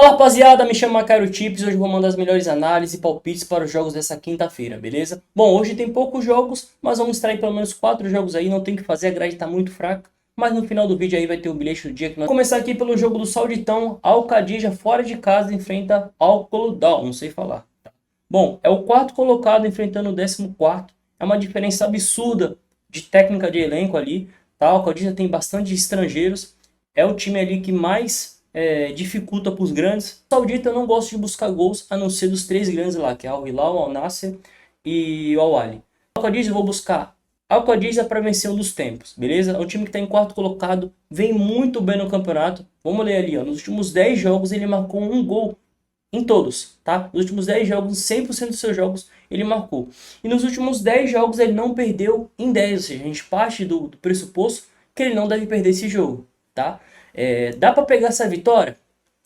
Fala rapaziada, me chamo Macario Tips, hoje vou mandar as melhores análises e palpites para os jogos dessa quinta-feira, beleza? Bom, hoje tem poucos jogos, mas vamos extrair pelo menos 4 jogos aí, não tem o que fazer, a grade tá muito fraca. Mas no final do vídeo aí vai ter o bilhete do dia que nós... Vamos começar aqui pelo jogo do Sauditão, Al-Qadija fora de casa enfrenta Al-Qolodal, não sei falar. Bom, é o quarto colocado enfrentando o 14º, é uma diferença absurda de técnica de elenco ali, tá? Al-Qadija tem bastante estrangeiros, é o time ali que mais... dificulta para os grandes. O Saudita eu não gosto de buscar gols, a não ser dos 3 grandes lá, que é Al Hilal, Al Nassr e o Al Ahly. Al-Qadija eu vou buscar Al-Qadija para vencer um dos tempos, beleza? É um time que está em quarto colocado, vem muito bem no campeonato. Vamos ler ali, ó. Nos últimos 10 jogos ele marcou um gol em todos, tá? Nos últimos 10 jogos, 100% dos seus jogos ele marcou. E nos últimos 10 jogos ele não perdeu em 10, ou seja, a gente parte do pressuposto que ele não deve perder esse jogo, tá? Dá para pegar essa vitória?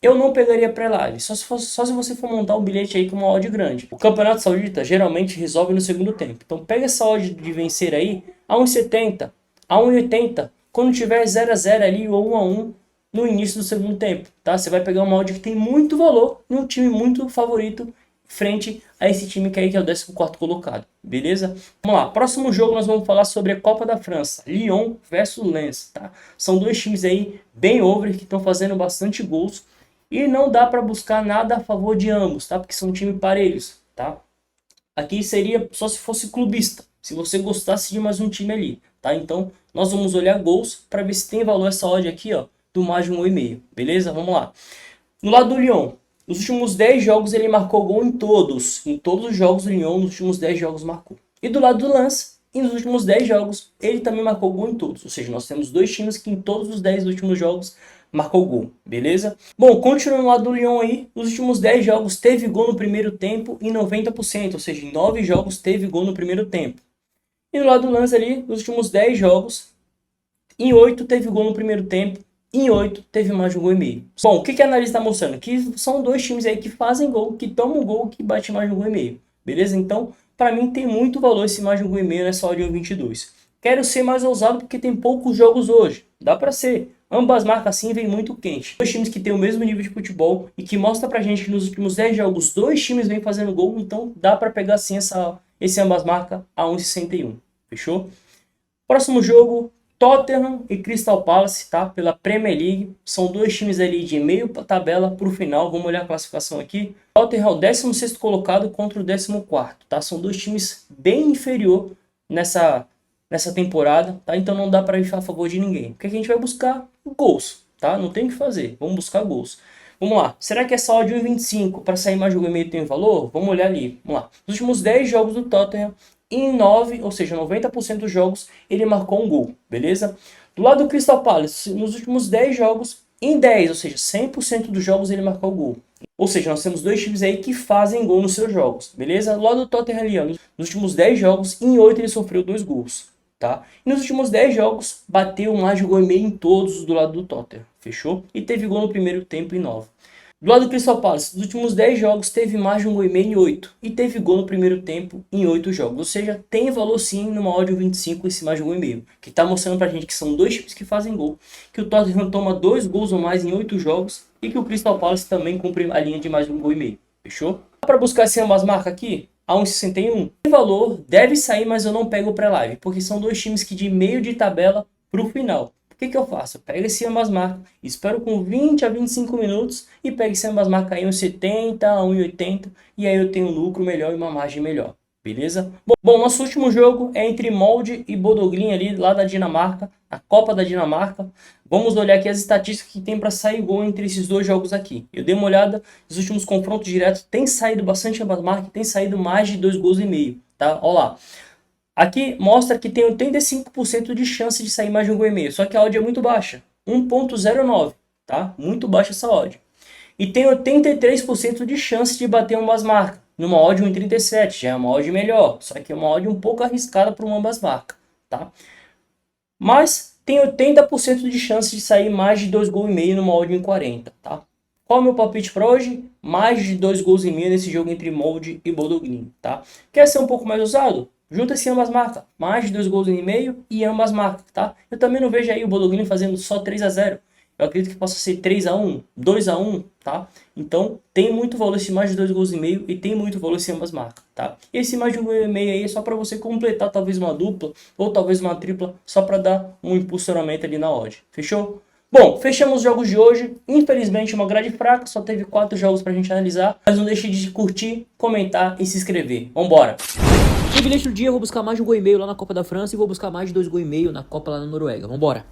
Eu não pegaria pré-live, só se você for montar um bilhete aí com uma odd grande. O Campeonato Saudita geralmente resolve no segundo tempo. Então pega essa odd de vencer aí a 1,70, a 1,80, quando tiver 0 a 0 ali ou 1 a 1 no início do segundo tempo, tá? Você vai pegar uma odd que tem muito valor e um time muito favorito frente a esse time que aí que é o 14º colocado, beleza? Vamos lá, próximo jogo nós vamos falar sobre a Copa da França, Lyon versus Lens, tá? São dois times aí bem over que estão fazendo bastante gols e não dá para buscar nada a favor de ambos, tá? Porque são times parelhos, tá? Aqui seria só se fosse clubista, se você gostasse de mais um time ali, tá? Então nós vamos olhar gols para ver se tem valor essa odd aqui, ó, do mais de 1,5, beleza? Vamos lá. No lado do Lyon, nos últimos 10 jogos ele marcou gol em todos. Em todos os jogos do Lyon, nos últimos 10 jogos marcou. E do lado do Lens, e nos últimos 10 jogos, ele também marcou gol em todos. Ou seja, nós temos dois times que em todos os 10 últimos jogos marcou gol, beleza? Bom, continuando no lado do Lyon aí, nos últimos 10 jogos teve gol no primeiro tempo em 90%. Ou seja, em 9 jogos teve gol no primeiro tempo. E do lado do Lens ali, nos últimos 10 jogos, em 8 teve gol no primeiro tempo. Em 8 teve mais de um gol e meio. Bom, o que a análise está mostrando? Que são dois times aí que fazem gol, que tomam gol, que batem mais de um gol e meio. Beleza? Então, para mim tem muito valor esse mais de um gol e meio nessa odd 1,22. Quero ser mais ousado porque tem poucos jogos hoje. Dá para ser. Ambas marcas assim vem muito quente. Dois times que têm o mesmo nível de futebol e que mostra pra gente que nos últimos 10 jogos dois times vêm fazendo gol. Então dá para pegar assim esse ambas marcas a 1,61. Fechou? Próximo jogo, Tottenham e Crystal Palace, tá? Pela Premier League. São dois times ali de meio tabela para o final. Vamos olhar a classificação aqui. Tottenham é o 16º colocado contra o 14º, tá? São dois times bem inferior nessa temporada, tá? Então não dá para ir a favor de ninguém. O que a gente vai buscar? Gols, tá? Não tem o que fazer. Vamos buscar gols. Vamos lá. Será que essa odd 1,25 para sair mais de um gol e meio tem valor? Vamos olhar ali. Vamos lá. Nos últimos 10 jogos do Tottenham, em 9, ou seja, 90% dos jogos, ele marcou um gol, beleza? Do lado do Crystal Palace, nos últimos 10 jogos, em 10, ou seja, 100% dos jogos ele marcou gol. Ou seja, nós temos dois times aí que fazem gol nos seus jogos, beleza? Do lado do Tottenham ali, nos últimos 10 jogos, em 8 ele sofreu 2 gols, tá? E nos últimos 10 jogos, bateu mais de um gol e meio em todos do lado do Tottenham, fechou? E teve gol no primeiro tempo em 9. Do lado do Crystal Palace, nos últimos 10 jogos teve mais de um gol e meio em 8 e teve gol no primeiro tempo em 8 jogos. Ou seja, tem valor sim numa odd 25 esse mais de um gol e meio, que está mostrando pra gente que são dois times que fazem gol, que o Tottenham toma 2 gols ou mais em 8 jogos e que o Crystal Palace também cumpre a linha de mais de um gol e meio. Fechou? Dá para buscar assim ambas marcas aqui? A 1,61. Tem valor, deve sair, mas eu não pego o pré-live, porque são dois times que de meio de tabela pro final. O que eu faço? Eu pego esse ambas marcas, espero com 20 a 25 minutos e pego esse ambas marcas aí 1,70 a 1,80 e aí eu tenho um lucro melhor e uma margem melhor, beleza? Bom, nosso último jogo é entre Molde e Bodø/Glimt ali lá da Dinamarca, a Copa da Dinamarca. Vamos olhar aqui as estatísticas que tem para sair gol entre esses dois jogos aqui. Eu dei uma olhada, nos últimos confrontos diretos tem saído bastante ambas marcas, tem saído mais de 2 gols e meio, tá? Olha lá. Aqui mostra que tem 85% de chance de sair mais de um gol e meio, só que a odd é muito baixa, 1,09, tá? Muito baixa essa odd. E tem 83% de chance de bater ambas marcas, numa odd 1,37, já é uma odd melhor, só que é uma odd um pouco arriscada para uma ambas marcas, tá? Mas tem 80% de chance de sair mais de 2 gols e meio numa odd 1,40, tá? Qual é o meu palpite para hoje? Mais de 2 gols e meio nesse jogo entre Molde e Bodø/Glimt, tá? Quer ser um pouco mais ousado? Junta-se ambas marcas, mais de 2 gols e meio e ambas marcas, tá? Eu também não vejo aí o Bodø/Glimt fazendo só 3 a 0. Eu acredito que possa ser 3-1, 2-1, tá? Então, tem muito valor esse mais de 2 gols e meio e tem muito valor esse ambas marcas, tá? E esse mais de 1 gol e meio aí é só para você completar talvez uma dupla ou talvez uma tripla, só para dar um impulsionamento ali na odd. Fechou? Bom, fechamos os jogos de hoje. Infelizmente, uma grade fraca, só teve 4 jogos pra gente analisar. Mas não deixe de curtir, comentar e se inscrever. Vambora! No bilhete do dia eu vou buscar mais de 1 gol e meio lá na Copa da França e vou buscar mais de 2 gol e meio na Copa lá na Noruega. Vambora!